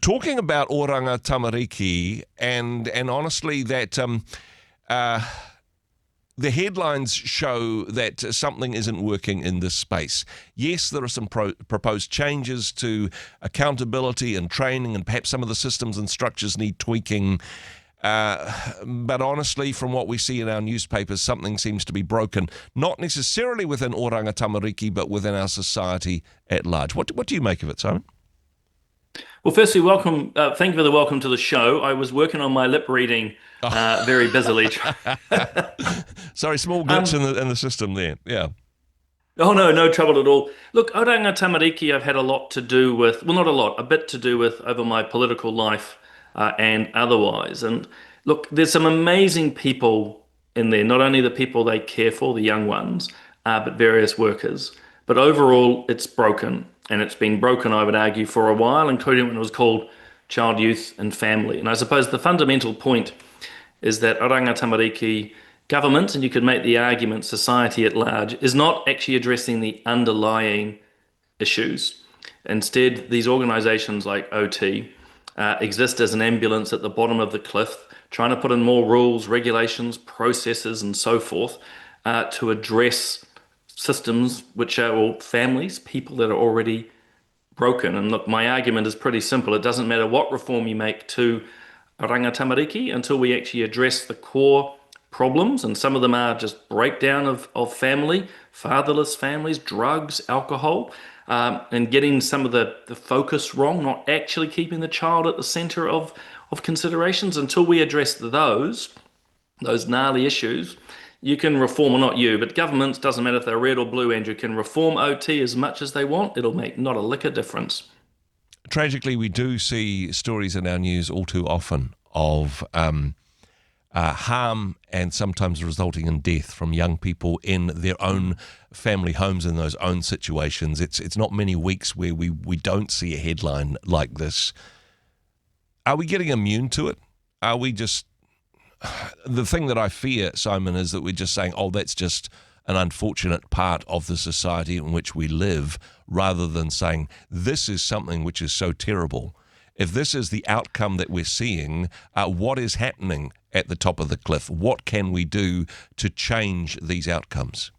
talking about Oranga Tamariki, and honestly, that the headlines show that something isn't working in this space. Yes, there are some proposed changes to accountability and training, and perhaps some of the systems and structures need tweaking. But honestly, from what we see in our newspapers, something seems to be broken, not necessarily within Oranga Tamariki, but within our society at large. What do you make of it, Simon? Well, firstly, welcome. Thank you for the welcome to the show. I was working on my lip reading very busily. Sorry, small glitch in the system there. Yeah. Oh, no, no trouble at all. Look, Oranga Tamariki, I've had a lot to do with, well, not a lot, a bit to do with over my political life and otherwise. And look, there's some amazing people in there, not only the people they care for, the young ones, but various workers. But overall, it's broken. And it's been broken, I would argue, for a while, including when it was called Child, Youth and Family. And I suppose the fundamental point is that Oranga Tamariki government, and you could make the argument society at large, is not actually addressing the underlying issues. Instead, these organisations like OT exist as an ambulance at the bottom of the cliff, trying to put in more rules, regulations, processes, and so forth to address systems which are, or families, people that are already broken. And look, my argument is pretty simple. It doesn't matter what reform you make to Oranga Tamariki until we actually address the core problems, and some of them are just breakdown of family, fatherless families, drugs, alcohol, and getting some of the focus wrong, not actually keeping the child at the center of considerations. Until we address those gnarly issues, you can reform, or not you, but governments, doesn't matter if they're red or blue, Andrew, can reform OT as much as they want. It'll make not a lick of difference. Tragically, we do see stories in our news all too often of harm and sometimes resulting in death from young people in their own family homes, in those own situations. It's not many weeks where we don't see a headline like this. Are we getting immune to it? Are we just... The thing that I fear, Simon, is that we're just saying, oh, that's just an unfortunate part of the society in which we live, rather than saying, this is something which is so terrible. If this is the outcome that we're seeing, what is happening at the top of the cliff? What can we do to change these outcomes?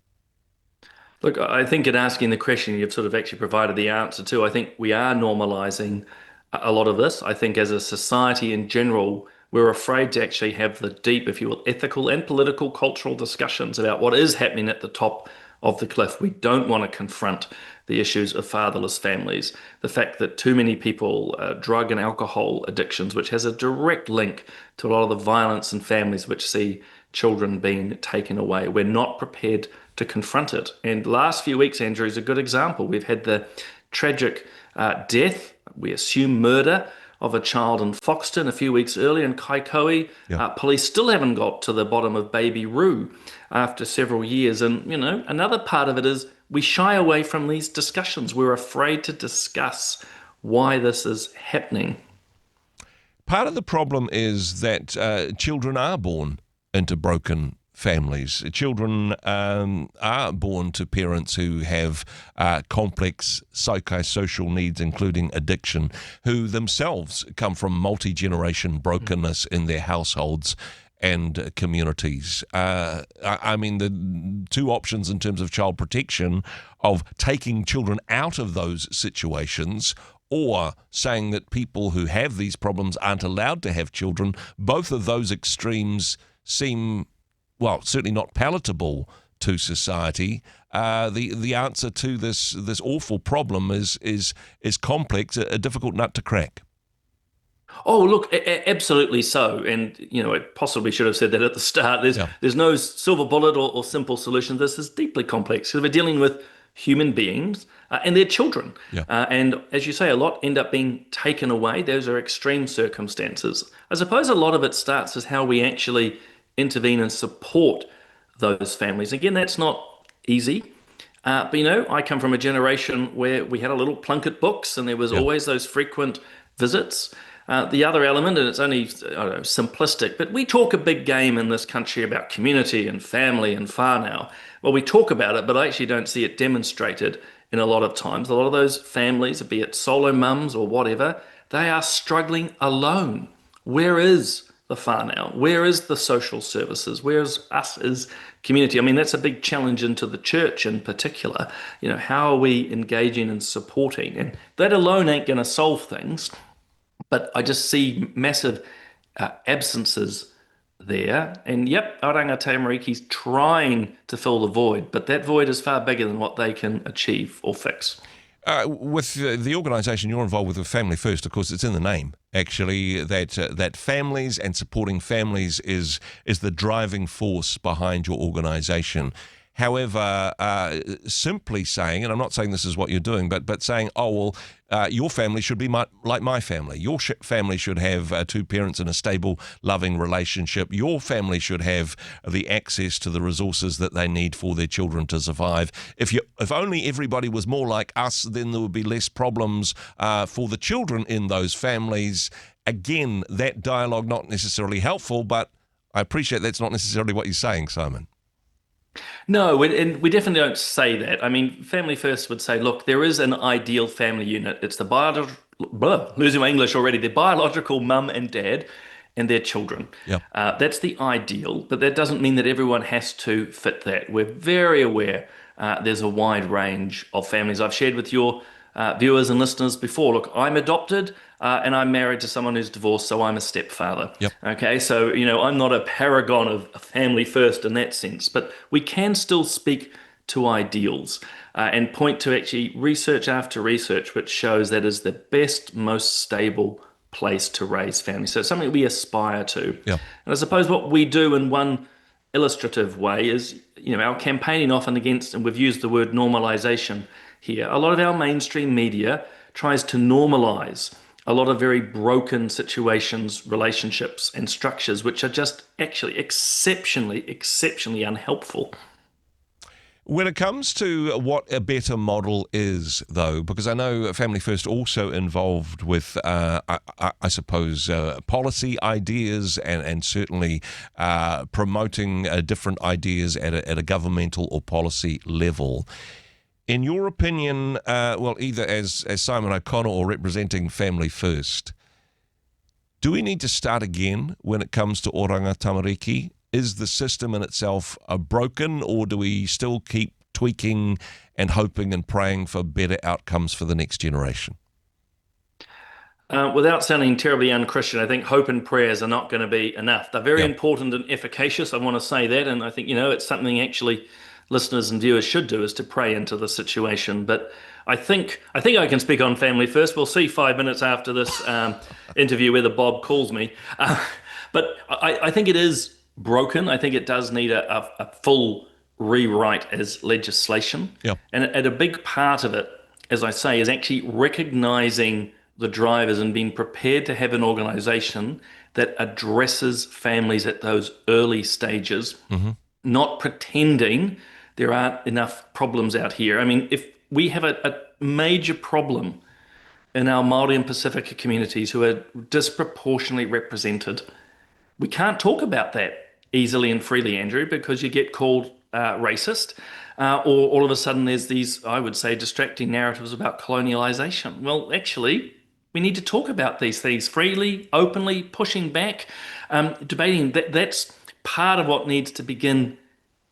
Look, I think in asking the question, you've sort of actually provided the answer to. I think we are normalizing a lot of this. I think as a society in general, we're afraid to actually have the deep, if you will, ethical and political, cultural discussions about what is happening at the top of the cliff. We don't want to confront the issues of fatherless families, the fact that too many people, drug and alcohol addictions, which has a direct link to a lot of the violence in families which see children being taken away. We're not prepared to confront it. And last few weeks, Andrew, is a good example. We've had the tragic death, we assume murder, of a child in Foxton a few weeks earlier in Kaikoui. Yeah. Police still haven't got to the bottom of baby Rue after several years. And, you know, another part of it is we shy away from these discussions. We're afraid to discuss why this is happening. Part of the problem is that children are born into broken families. Children are born to parents who have complex psychosocial needs, including addiction, who themselves come from multi-generation brokenness in their households and communities. I mean, the two options in terms of child protection of taking children out of those situations or saying that people who have these problems aren't allowed to have children, both of those extremes seem, well, certainly not palatable to society. The answer to this awful problem is complex, a difficult nut to crack. Oh, look, absolutely so. And, you know, I possibly should have said that at the start. There's no silver bullet or simple solution. This is deeply complex because we're dealing with human beings and their children. Yeah. And as you say, a lot end up being taken away. Those are extreme circumstances. I suppose a lot of it starts as how we actually intervene and support those families. Again, that's not easy. But, you know, I come from a generation where we had a little Plunkett books and there was always those frequent visits. The other element, and it's only simplistic, but we talk a big game in this country about community and family and whānau. Well, we talk about it, but I actually don't see it demonstrated in a lot of times. A lot of those families, be it solo mums or whatever, they are struggling alone. Where is the whānau? Where is the social services? Where is us as community? I mean, that's a big challenge into the church in particular. How are we engaging and supporting? And that alone ain't going to solve things. But I just see massive absences there. And yep, Oranga Tamariki's trying to fill the void, but that void is far bigger than what they can achieve or fix. With the organisation you're involved with Family First, of course, it's in the name, actually, that families and supporting families is the driving force behind your organisation. However, simply saying, and I'm not saying this is what you're doing, but saying, oh, well, your family should be like my family. Your family should have two parents in a stable, loving relationship. Your family should have the access to the resources that they need for their children to survive. If only everybody was more like us, then there would be less problems for the children in those families. Again, that dialogue not necessarily helpful, but I appreciate that's not necessarily what you're saying, Simon. No, and we definitely don't say that. I mean, Family First would say, look, there is an ideal family unit. It's the biological, losing my English already, the biological mum and dad and their children. Yep. That's the ideal, but that doesn't mean that everyone has to fit that. We're very aware there's a wide range of families. I've shared with your viewers and listeners before. Look, I'm adopted and I'm married to someone who's divorced, so I'm a stepfather. Yep. Okay, so I'm not a paragon of Family First in that sense, but we can still speak to ideals and point to actually research after research which shows that is the best, most stable place to raise families. So it's something we aspire to. Yep. And I suppose what we do in one illustrative way is, our campaigning often against, and we've used the word normalization here, a lot of our mainstream media tries to normalize a lot of very broken situations, relationships, and structures, which are just actually exceptionally unhelpful. When it comes to what a better model is, though, because I know Family First also involved with, I suppose, policy ideas and certainly promoting different ideas at a governmental or policy level. In your opinion, either as Simon O'Connell or representing Family First, do we need to start again when it comes to Oranga Tamariki? Is the system in itself broken, or do we still keep tweaking and hoping and praying for better outcomes for the next generation? Without sounding terribly unchristian, I think hope and prayers are not going to be enough. They're very Yeah. important and efficacious. I want to say that, and I think it's something actually listeners and viewers should do is to pray into the situation. But I think I can speak on Family First. We'll see 5 minutes after this interview whether Bob calls me. But I think it is broken. I think it does need a full rewrite as legislation. Yep. And a big part of it, as I say, is actually recognizing the drivers and being prepared to have an organization that addresses families at those early stages, not pretending there aren't enough problems out here. I mean, if we have a major problem in our Māori and Pacifica communities who are disproportionately represented, we can't talk about that easily and freely, Andrew, because you get called racist, or all of a sudden there's these, I would say, distracting narratives about colonialization. Well, actually, we need to talk about these things freely, openly, pushing back, debating. That's part of what needs to begin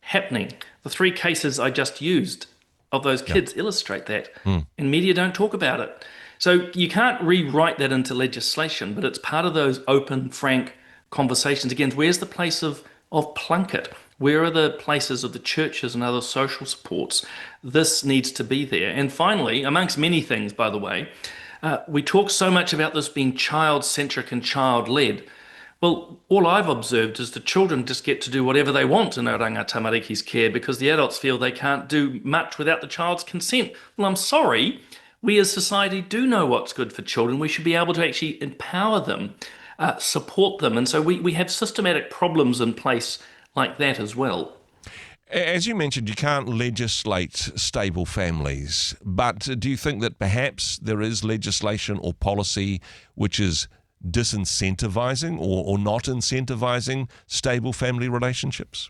happening. The 3 cases I just used of those kids illustrate that, and media don't talk about it. So you can't rewrite that into legislation, but it's part of those open, frank conversations. Again, where's the place of Plunkett? Where are the places of the churches and other social supports? This needs to be there. And finally, amongst many things, by the way, we talk so much about this being child-centric and child-led. Well, all I've observed is the children just get to do whatever they want in Oranga Tamariki's care because the adults feel they can't do much without the child's consent. Well, I'm sorry. We as society do know what's good for children. We should be able to actually empower them, support them. And so we have systematic problems in place like that as well. As you mentioned, you can't legislate stable families, but do you think that perhaps there is legislation or policy which is disincentivizing or not incentivizing stable family relationships?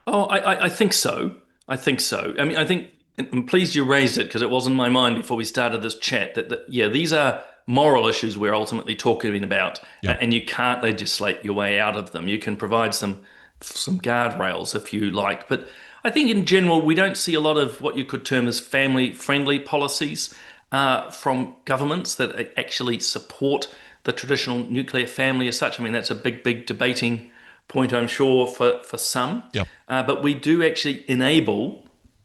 Oh, I think so. I think so. I'm pleased you raised it because it was in my mind before we started this chat that yeah, these are moral issues we're ultimately talking about, Yep. and you can't legislate your way out of them. You can provide some guardrails if you like, but I think in general we don't see a lot of what you could term as family-friendly policies from governments that actually support the traditional nuclear family as such. I mean, that's a big debating point, I'm sure, for some. Yep. But we do actually enable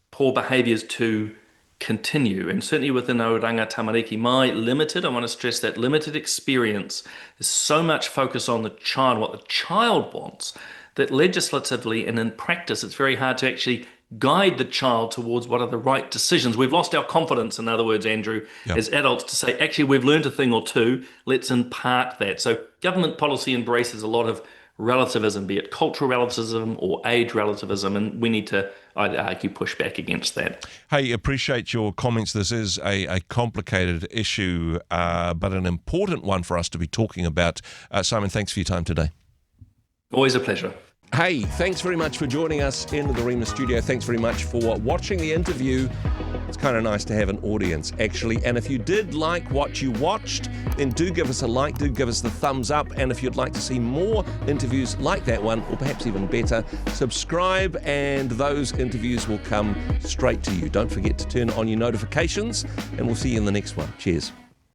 poor behaviours to continue. And certainly within Oranga Tamariki, I want to stress that limited experience, is so much focus on the child, what the child wants, that legislatively and in practice, it's very hard to actually guide the child towards what are the right decisions. We've lost our confidence, in other words, Andrew, Yep. as adults to say, actually, we've learned a thing or two, let's impart that. So government policy embraces a lot of relativism, be it cultural relativism or age relativism, and we need to, I'd argue, push back against that. Hey, appreciate your comments. This is a complicated issue, but an important one for us to be talking about. Simon, thanks for your time today. Always a pleasure. Hey, thanks very much for joining us in the Rhema studio. Thanks very much for watching the interview. It's kind of nice to have an audience, actually. And if you did like what you watched, then do give us a like, do give us the thumbs up. And if you'd like to see more interviews like that one, or perhaps even better, subscribe and those interviews will come straight to you. Don't forget to turn on your notifications, and we'll see you in the next one. Cheers.